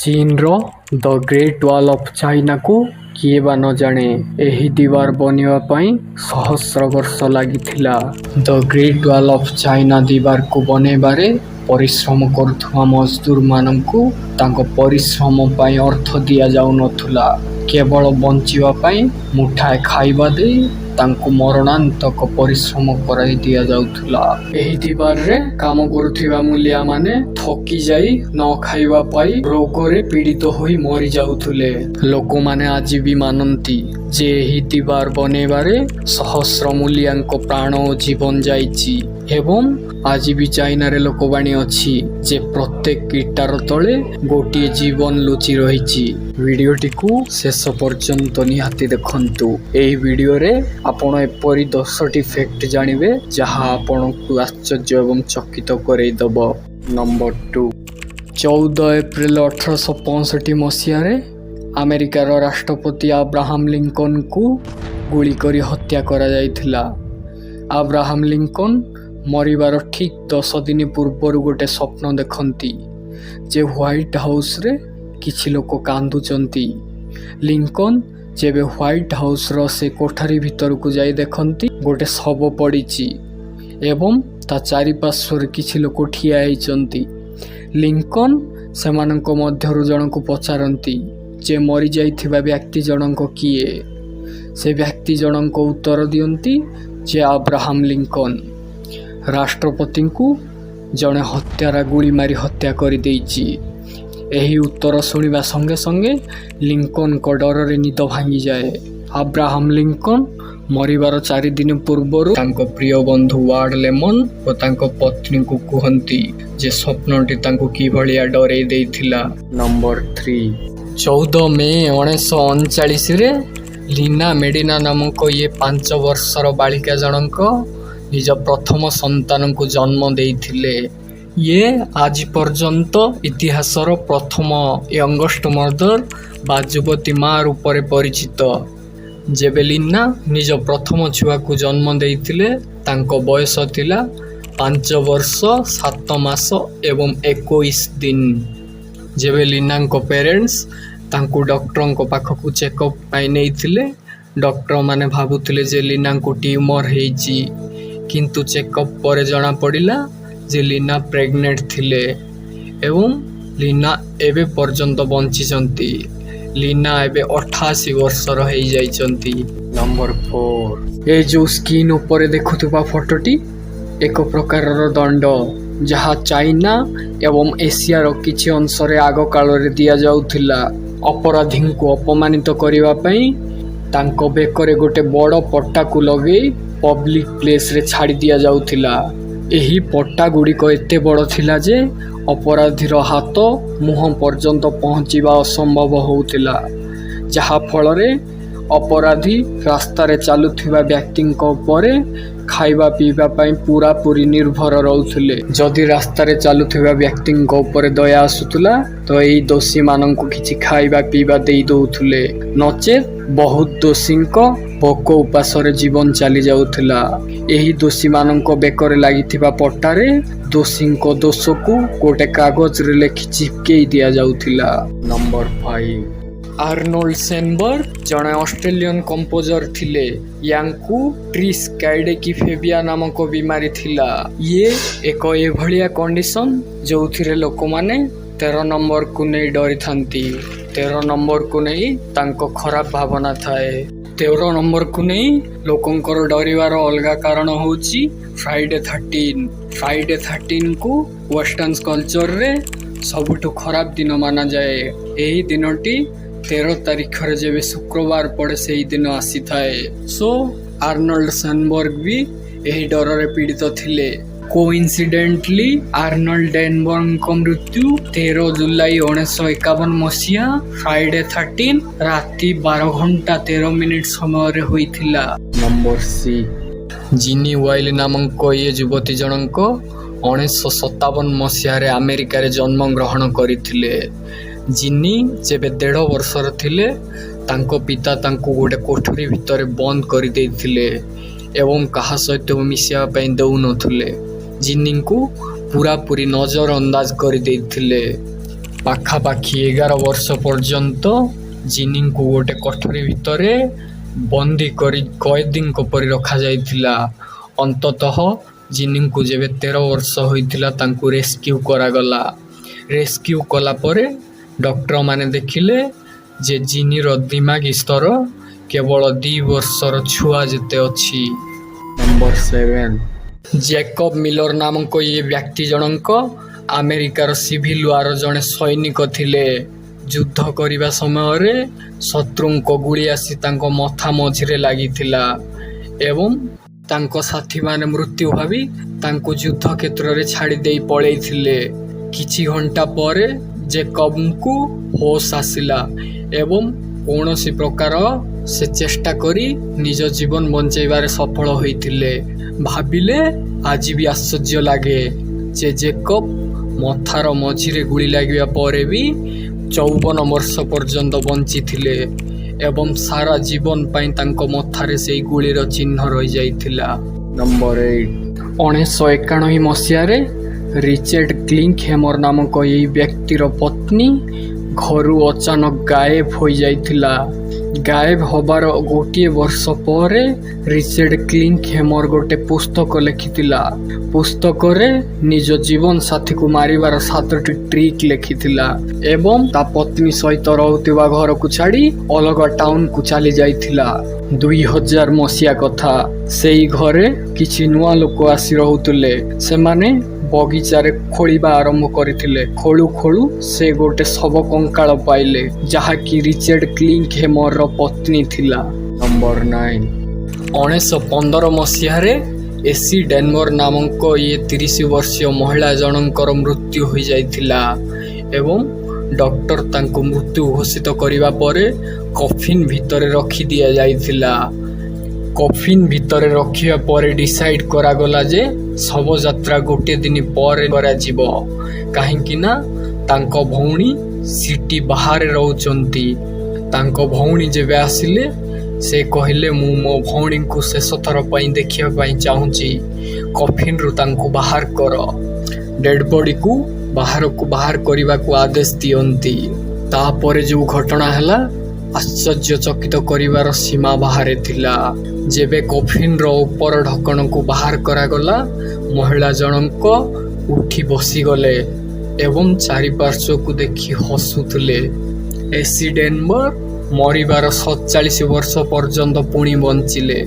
ଚୀନର ଦ great wall of ଚାଇନାକୁ କିଏ ବା ନ ଜାଣେ। ଏହି ଦିୱାର ବନିବା ପାଇଁ ସହସ୍ର ବର୍ଷ ଲାଗିଥିଲା। The great wall of China ଦିୱାରକୁ ବନେଇବାରେ ପରିଶ୍ରମ କରୁଥିବା ମଜଦୁରମାନଙ୍କୁ ତାଙ୍କ ପରିଶ୍ରମ ପାଇଁ ଅର୍ଥ ଦିଆଯାଉନଥିଲା। କେବଳ ବଞ୍ଚିବା ପାଇଁ ମୁଠାଏ ଖାଇବା ଦେଇ ତାଙ୍କୁ ମରଣାନ୍ତକ ପରିଶ୍ରମ କରାଇ ଦିଆଯାଉଥିଲା। ଏହି ଦିୱାରରେ କାମ କରୁଥିବା ମୂଲିଆମାନେ ଥକି ଯାଇ ନ ଖାଇବା ପାଇଁ ରୋଗରେ ପୀଡ଼ିତ ହୋଇ ମରିଯାଉଥିଲେ। ଲୋକମାନେ ଆଜି ବି ମାନନ୍ତି ଯେ ଏହି ଦିୱାର ବନେଇବାରେ ସହସ୍ର ମୂଲିଆଙ୍କ ପ୍ରାଣ ଓ ଜୀବନ ଯାଇଛି। ଏବଂ ଆଜି ବି ଚାଇନାରେ ଲୋକବାଣୀ ଅଛି ଯେ ପ୍ରତ୍ୟେକ ଇଟାର ତଳେ ଗୋଟିଏ ଜୀବନ ଲୁଚି ରହିଛି। ଭିଡ଼ିଓଟିକୁ ଶେଷ ପର୍ଯ୍ୟନ୍ତ ନିହାତି ଦେଖନ୍ତୁ। ଏହି ଭିଡ଼ିଓରେ ଆପଣ ଏପରି 10ଟି ଫ୍ୟାକ୍ଟ ଜାଣିବେ ଯାହା ଆପଣଙ୍କୁ ଆଶ୍ଚର୍ଯ୍ୟ ଏବଂ ଚକିତ କରେଇଦେବ। ନମ୍ବର 2, 14 ଏପ୍ରିଲ 1865 ମସିହାରେ ଆମେରିକାର ରାଷ୍ଟ୍ରପତି ଆବ୍ରାହମ ଲିଙ୍କନଙ୍କୁ ଗୁଳି କରି ହତ୍ୟା କରାଯାଇଥିଲା। ଆବ୍ରାହମ ଲିଙ୍କନ ମରିବାର ଠିକ୍ 10 ଦିନ ପୂର୍ବରୁ ଗୋଟେ ସ୍ୱପ୍ନ ଦେଖନ୍ତି ଯେ ହ୍ୱାଇଟ୍ ହାଉସ୍ରେ କିଛି ଲୋକ କାନ୍ଦୁଛନ୍ତି। ଲିଙ୍କନ ଯେବେ ହ୍ୱାଇଟ୍ ହାଉସ୍ର ସେ କୋଠରୀ ଭିତରକୁ ଯାଇ ଦେଖନ୍ତି ଗୋଟେ ଶବ ପଡ଼ିଛି ଏବଂ ତା ଚାରିପାର୍ଶ୍ୱରେ କିଛି ଲୋକ ଠିଆ ହେଇଛନ୍ତି। ଲିଙ୍କନ ସେମାନଙ୍କ ମଧ୍ୟରୁ ଜଣକୁ ପଚାରନ୍ତି ଯେ ମରିଯାଇଥିବା ବ୍ୟକ୍ତି ଜଣଙ୍କ କିଏ। ସେ ବ୍ୟକ୍ତି ଜଣଙ୍କ ଉତ୍ତର ଦିଅନ୍ତି ଯେ ଆବ୍ରାହମ ଲିଙ୍କନ। ରାଷ୍ଟ୍ରପତିଙ୍କୁ ଜଣେ ହତ୍ୟାରା ଗୁଳି ମାରି ହତ୍ୟା କରିଦେଇଛି। ଏହି ଉତ୍ତର ଶୁଣିବା ସଙ୍ଗେ ସଙ୍ଗେ ଲିଙ୍କନଙ୍କ ଡରରେ ନିଦ ଭାଙ୍ଗିଯାଏ। ଆବ୍ରାହମ ଲିଙ୍କନ ମରିବାର 4 ଦିନ ପୂର୍ବରୁ ତାଙ୍କ ପ୍ରିୟ ବନ୍ଧୁ ୱାର୍ଡ ଲେମନ ଓ ତାଙ୍କ ପତ୍ନୀଙ୍କୁ କୁହନ୍ତି ଯେ ସ୍ୱପ୍ନଟି ତାଙ୍କୁ କିଭଳିଆ ଡରେଇ ଦେଇଥିଲା। ନମ୍ବର 3, 14 ମେ 1939ରେ ଲିନା ମେଡ଼ିନା ନାମକ 5 ବର୍ଷର ବାଳିକା ଜଣଙ୍କ ନିଜ ପ୍ରଥମ ସନ୍ତାନଙ୍କୁ ଜନ୍ମ ଦେଇଥିଲେ। ଆଜି ପର୍ଯ୍ୟନ୍ତ ଇତିହାସର ପ୍ରଥମ ୟଙ୍ଗଷ୍ଟ ମଦର ବା ଯୁବତୀ ମା ରୂପରେ ପରିଚିତ। ଯେବେ ଲିନା ନିଜ ପ୍ରଥମ ଛୁଆକୁ ଜନ୍ମ ଦେଇଥିଲେ ତାଙ୍କ ବୟସ ଥିଲା 5 ବର୍ଷ 7 ମାସ ଏବଂ 21 ଦିନ। ଯେବେ ଲିନାଙ୍କ ପ୍ୟାରେଣ୍ଟସ୍ ତାଙ୍କୁ ଡକ୍ଟରଙ୍କ ପାଖକୁ ଚେକଅପ୍ ପାଇଁ ନେଇଥିଲେ, ଡକ୍ଟରମାନେ ଭାବୁଥିଲେ ଯେ ଲିନାଙ୍କୁ ଟ୍ୟୁମର ହେଇଛି, କିନ୍ତୁ ଚେକଅପ୍ ପରେ ଜଣାପଡ଼ିଲା ଯେ ଲିନା ପ୍ରେଗନେଣ୍ଟ ଥିଲେ ଏବଂ ଲିନା ଏବେ ପର୍ଯ୍ୟନ୍ତ ବଞ୍ଚିଛନ୍ତି। ଲିନା ଏବେ 88 ବର୍ଷର ହେଇଯାଇଛନ୍ତି। ନମ୍ବର 4, ଏ ଯେଉଁ ସ୍କ୍ରିନ୍ ଉପରେ ଦେଖୁଥିବା ଫଟୋଟି ଏକ ପ୍ରକାରର ଦଣ୍ଡ ଯାହା ଚାଇନା ଏବଂ ଏସିଆର କିଛି ଅଂଶରେ ଆଗ କାଳରେ ଦିଆଯାଉଥିଲା। ଅପରାଧୀଙ୍କୁ ଅପମାନିତ କରିବା ପାଇଁ ତାଙ୍କ ବେକରେ ଗୋଟେ ବଡ଼ ପଟାକୁ ଲଗେଇ ପବ୍ଲିକ ପ୍ଲେସ୍ରେ ଛାଡ଼ି ଦିଆଯାଉଥିଲା। ଏହି ପଟା ଗୁଡ଼ିକ ଏତେ ବଡ଼ ଥିଲା ଯେ ଅପରାଧୀର ହାତ ମୁହଁ ପର୍ଯ୍ୟନ୍ତ ପହଞ୍ଚିବା ଅସମ୍ଭବ ହେଉଥିଲା, ଯାହାଫଳରେ ଅପରାଧୀ ରାସ୍ତାରେ ଚାଲୁଥିବା ବ୍ୟକ୍ତିଙ୍କ ଉପରେ ଖାଇବା ପିଇବା ପାଇଁ ପୁରାପୁରି ନିର୍ଭର ରହୁଥିଲେ। ଯଦି ରାସ୍ତାରେ ଚାଲୁଥିବା ବ୍ୟକ୍ତିଙ୍କ ଉପରେ ଦୟା ଆସୁଥିଲା ତ ଏହି ଦୋଷୀମାନଙ୍କୁ କିଛି ଖାଇବା ପିଇବା ଦେଇ ଦେଉଥିଲେ, ନଚେତ୍ ବହୁତ ଦୋଷୀଙ୍କ ଭୋକ ଉପାସରେ ଜୀବନ ଚାଲି ଯାଉଥିଲା। ଏହି ଦୋଷୀମାନଙ୍କ ବେକରେ ଲାଗିଥିବା ପଟାରେ ଦୋଷୀଙ୍କ ଦୋଷକୁ ଗୋଟେ କାଗଜରେ ଲେଖି ଚିପକେଇ ଦିଆଯାଉଥିଲା। ନମ୍ବର 5, ଆର୍ନୋଲ୍ଡ ସେନବର୍ଗ ଜଣେ ଅଷ୍ଟ୍ରେଲିଆନ କମ୍ପୋଜର ଥିଲେ। ୟାଙ୍କୁ ଟ୍ରିସ୍କାଇଡେକିଫେବିଆ ନାମକ ବିମାରୀ ଥିଲା। ଏକ ଏଭଳିଆ କଣ୍ଡିସନ ଯେଉଁଥିରେ ଲୋକମାନେ 13 ନମ୍ବରକୁ ନେଇ ଡରିଥାନ୍ତି। 13 ନମ୍ବରକୁ ନେଇ ତାଙ୍କ ଖରାପ ଭାବନା ଥାଏ। 13 ନମ୍ବରକୁ ନେଇ ଲୋକଙ୍କର ଡରିବାର ଅଲଗା କାରଣ ହେଉଛି ଫ୍ରାଇଡେ 13। ଫ୍ରାଇଡେ 13କୁ ୱେଷ୍ଟର୍ନ କଲଚରରେ ସବୁଠୁ ଖରାପ ଦିନ ମାନାଯାଏ। ଏହି ଦିନଟି 13 ତାରିଖରେ ଯେବେ ଶୁକ୍ରବାର ପଡ଼େ ସେହି ଦିନ ଆସିଥାଏ। ଆର୍ନୋଲ୍ଡ ସେନବର୍ଗ ବି ଏହି ଡରରେ ପୀଡ଼ିତ ଥିଲେ। କୋଇନ୍ସିଡେଣ୍ଟଲି ଆର୍ନୋଲ୍ଡ ସେନବର୍ଗଙ୍କ ମୃତ୍ୟୁ 13 ଜୁଲାଇ 1951 ମସିହା ଫ୍ରାଇଡେ 13 ରାତି 12 ଘଣ୍ଟା 13 ମିନିଟ୍ ସମୟରେ ହୋଇଥିଲା। ନମ୍ବର 6, ଜିନି ୱାଇଲି ନାମକ ଯୁବତୀ ଜଣଙ୍କ 1957 ମସିହାରେ ଆମେରିକାରେ ଜନ୍ମଗ୍ରହଣ କରିଥିଲେ। ଜିନି ଯେବେ 1.5 ବର୍ଷର ଥିଲେ ତାଙ୍କ ପିତା ତାଙ୍କୁ ଗୋଟେ କୋଠରୀ ଭିତରେ ବନ୍ଦ କରିଦେଇଥିଲେ ଏବଂ କାହା ସହିତ ମିଶିବା ପାଇଁ ଦେଉନଥିଲେ। ଜିନିଙ୍କୁ ପୁରାପୁରି ନଜର ଅନ୍ଦାଜ କରିଦେଇଥିଲେ। ପାଖାପାଖି 11 ବର୍ଷ ପର୍ଯ୍ୟନ୍ତ ଜିନିଙ୍କୁ ଗୋଟେ କୋଠରୀ ଭିତରେ ବନ୍ଦୀ କରି କଏଦୀଙ୍କ ପରି ରଖାଯାଇଥିଲା। ଅନ୍ତତଃ ଜିନିଙ୍କୁ ଯେବେ 13 ବର୍ଷ ହୋଇଥିଲା ତାଙ୍କୁ ରେସ୍କ୍ୟୁ କରାଗଲା। ରେସ୍କ୍ୟୁ କଲା ପରେ ଡକ୍ଟରମାନେ ଦେଖିଲେ ଯେ ଜିନିର ଦିମାଗୀ ସ୍ତର କେବଳ 2 ବର୍ଷର ଛୁଆ ଯେତେ ଅଛି। ନମ୍ବର 7 ଜେକବ ମିଲର ନାମକ ଇଏ ବ୍ୟକ୍ତି ଜଣଙ୍କ ଆମେରିକାର ସିଭିଲ ୱାର ଜଣେ ସୈନିକ ଥିଲେ। ଯୁଦ୍ଧ କରିବା ସମୟରେ ଶତ୍ରୁଙ୍କ ଗୁଳି ଆସି ତାଙ୍କ ମଥା ମଝିରେ ଲାଗିଥିଲା ଏବଂ ତାଙ୍କ ସାଥୀମାନେ ମୃତ୍ୟୁ ଭାବି ତାଙ୍କୁ ଯୁଦ୍ଧ କ୍ଷେତ୍ରରେ ଛାଡ଼ି ଦେଇ ପଳେଇଥିଲେ। କିଛି ଘଣ୍ଟା ପରେ ଜେକବଙ୍କୁ ହୋସ୍ ଆସିଲା ଏବଂ କୌଣସି ପ୍ରକାର ସେ ଚେଷ୍ଟା କରି ନିଜ ଜୀବନ ବଞ୍ଚାଇବାରେ ସଫଳ ହୋଇଥିଲେ। ଭାବିଲେ ଆଜି ବି ଆଶ୍ଚର୍ଯ୍ୟ ଲାଗେ ଯେ ଜେକବ ମଥାର ମଝିରେ ଗୁଳି ଲାଗିବା ପରେ ବି 54 ବର୍ଷ ପର୍ଯ୍ୟନ୍ତ ବଞ୍ଚିଥିଲେ ଏବଂ ସାରା ଜୀବନ ପାଇଁ ତାଙ୍କ ମଥାରେ ସେଇ ଗୁଳିର ଚିହ୍ନ ରହିଯାଇଥିଲା। ନମ୍ବର 8 1991 ମସିହାରେ ରିଚାର୍ଡ କ୍ଲିଙ୍କ ହେମର ନାମକ ଏହି ବ୍ୟକ୍ତିର ପତ୍ନୀ ଘରୁ ଅଚାନକ ଗାଏବ ହୋଇଯାଇଥିଲା। ଗାଏବ ହେବାର ଗୋଟିଏ ବର୍ଷ ପରେ ରିଚାର୍ଡ କ୍ଲିଙ୍କ ହେମର ଗୋଟେ ପୁସ୍ତକ ଲେଖିଥିଲା। ପୁସ୍ତକରେ ନିଜ ଜୀବନ ସାଥୀକୁ ମାରିବାର 7ଟି ଟ୍ରିକ୍ ଲେଖିଥିଲା ଏବଂ ତା ପତ୍ନୀ ସହିତ ରହୁଥିବା ଘରକୁ ଛାଡ଼ି ଅଲଗା ଟାଉନକୁ ଚାଲି ଯାଇଥିଲା। 2000 ମସିହା କଥା। ସେଇ ଘରେ କିଛି ନୂଆ ଲୋକ ଆସି ରହୁଥିଲେ। ସେମାନେ ବଗିଚାରେ ଖୋଳିବା ଆରମ୍ଭ କରିଥିଲେ। ଖୋଳୁ ଖୋଳୁ ସେ ଗୋଟେ ଶବ କଙ୍କାଳ ପାଇଲେ ଯାହାକି ରିଚାର୍ଡ କ୍ଲିଙ୍କ ହେମରର ପତ୍ନୀ ଥିଲା। ନମ୍ବର 9 1915 ମସିହାରେ ଏସି ଡେନମର ନାମକ ଇଏ 30 ବର୍ଷୀୟ ମହିଳା ଜଣଙ୍କର ମୃତ୍ୟୁ ହୋଇଯାଇଥିଲା ଏବଂ ଡକ୍ଟର ତାଙ୍କୁ ମୃତ୍ୟୁ ଘୋଷିତ କରିବା ପରେ କଫିନ୍ ଭିତରେ ରଖି ଦିଆଯାଇଥିଲା। କଫିନ୍ ଭିତରେ ରଖିବା ପରେ ଡିସାଇଡ୍ କରାଗଲା ଯେ ଶବଯାତ୍ରା ଗୋଟିଏ ଦିନ ପରେ କରାଯିବ କାହିଁକି ନା ତାଙ୍କ ଭଉଣୀ ସିଟି ବାହାରେ ରହୁଛନ୍ତି। ତାଙ୍କ ଭଉଣୀ ଯେବେ ଆସିଲେ ସେ କହିଲେ ମୁଁ ମୋ ଭଉଣୀଙ୍କୁ ଶେଷ ଥର ପାଇଁ ଦେଖିବା ପାଇଁ ଚାହୁଁଛି। କଫିନ୍ରୁ ତାଙ୍କୁ ବାହାର କର। ଡେଡ୍ ବଡିକୁ ବାହାର କରିବାକୁ ଆଦେଶ ଦିଅନ୍ତି। ତାପରେ ଯେଉଁ ଘଟଣା ହେଲା ଆଶ୍ଚର୍ଯ୍ୟଚକିତ କରିବାର ସୀମା ବାହାରେ ଥିଲା। ଯେବେ କଫିନ୍ର ଉପର ଢକଣକୁ ବାହାର କରାଗଲା ମହିଳା ଜଣଙ୍କ ଉଠି ବସିଗଲେ ଏବଂ ଚାରିପାର୍ଶ୍ୱକୁ ଦେଖି ହସୁଥିଲେ। ଏସି ଡେନମର ମରିବାର 47 ବର୍ଷ ପର୍ଯ୍ୟନ୍ତ ପୁଣି ବଞ୍ଚିଲେ।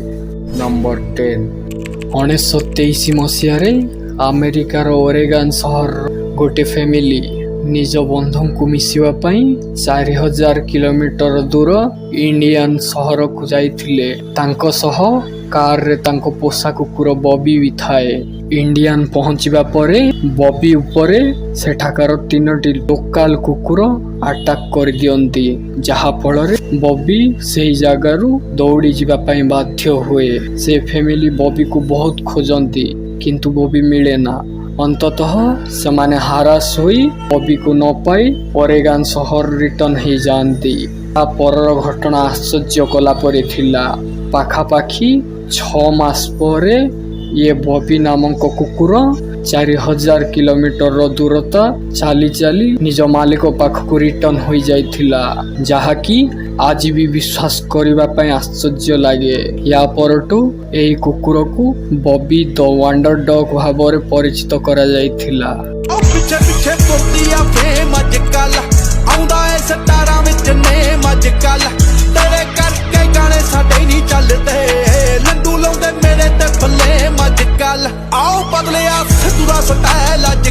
ନମ୍ବର 10 1923 ମସିହାରେ ଆମେରିକାର ଓରେଗନ ସହରର ଗୋଟେ ଫ୍ୟାମିଲି ନିଜ ବନ୍ଧୁଙ୍କୁ ମିଶିବା ପାଇଁ 4000 କିଲୋମିଟର ଦୂର ଇଣ୍ଡିଆନ ସହରକୁ ଯାଇଥିଲେ। ତାଙ୍କ ସହ କାରରେ ତାଙ୍କ ପୋଷା କୁକୁର ବବି ବି ଥାଏ। ଇଣ୍ଡିଆନ ପହଞ୍ଚିବା ପରେ ବବି ଉପରେ ସେଠାକାର 3ଟି ଲୋକାଲ କୁକୁର ଆଟାକ୍ କରିଦିଅନ୍ତି ଯାହାଫଳରେ ବବି ସେହି ଜାଗାରୁ ଦୌଡ଼ି ଯିବା ପାଇଁ ବାଧ୍ୟ ହୁଏ। ସେ ଫ୍ୟାମିଲି ବବିକୁ ବହୁତ ଖୋଜନ୍ତି କିନ୍ତୁ ବବି ମିଳେ ନା। ଅନ୍ତତଃ ସେମାନେ ହାରାସ ହୋଇ ବବିକୁ ନ ପାଇ ଓରେଗନ ସହର ରିଟର୍ନ ହେଇଯାଆନ୍ତି। ତା ପରର ଘଟଣା ଆଶ୍ଚର୍ଯ୍ୟ କଲା ପରି ଥିଲା। ପାଖାପାଖି 6 ମାସ ପରେ ଇଏ ବବି ନାମକ କୁକୁର 4000 କିଲୋମିଟରର ଦୂରତା ଚାଲି ଚାଲି ନିଜ ମାଲିକ ପାଖକୁ ରିଟର୍ନ ହୋଇଯାଇଥିଲା ଯାହାକି ଆଜି ବି ବିଶ୍ୱାସ କରିବା ପାଇଁ ଆଶ୍ଚର୍ଯ୍ୟ ଲାଗେ। ୟା ପରଠୁ ଏହି କୁକୁରକୁ ବବି ଦ ୱାଣ୍ଡର ଡଗ୍ ଭାବରେ ପରିଚିତ କରାଯାଇଥିଲା। लंडू लाउंदे मेरे ते फले मज कल आओ बदलिया सिद्धू दा स्टाइल अज।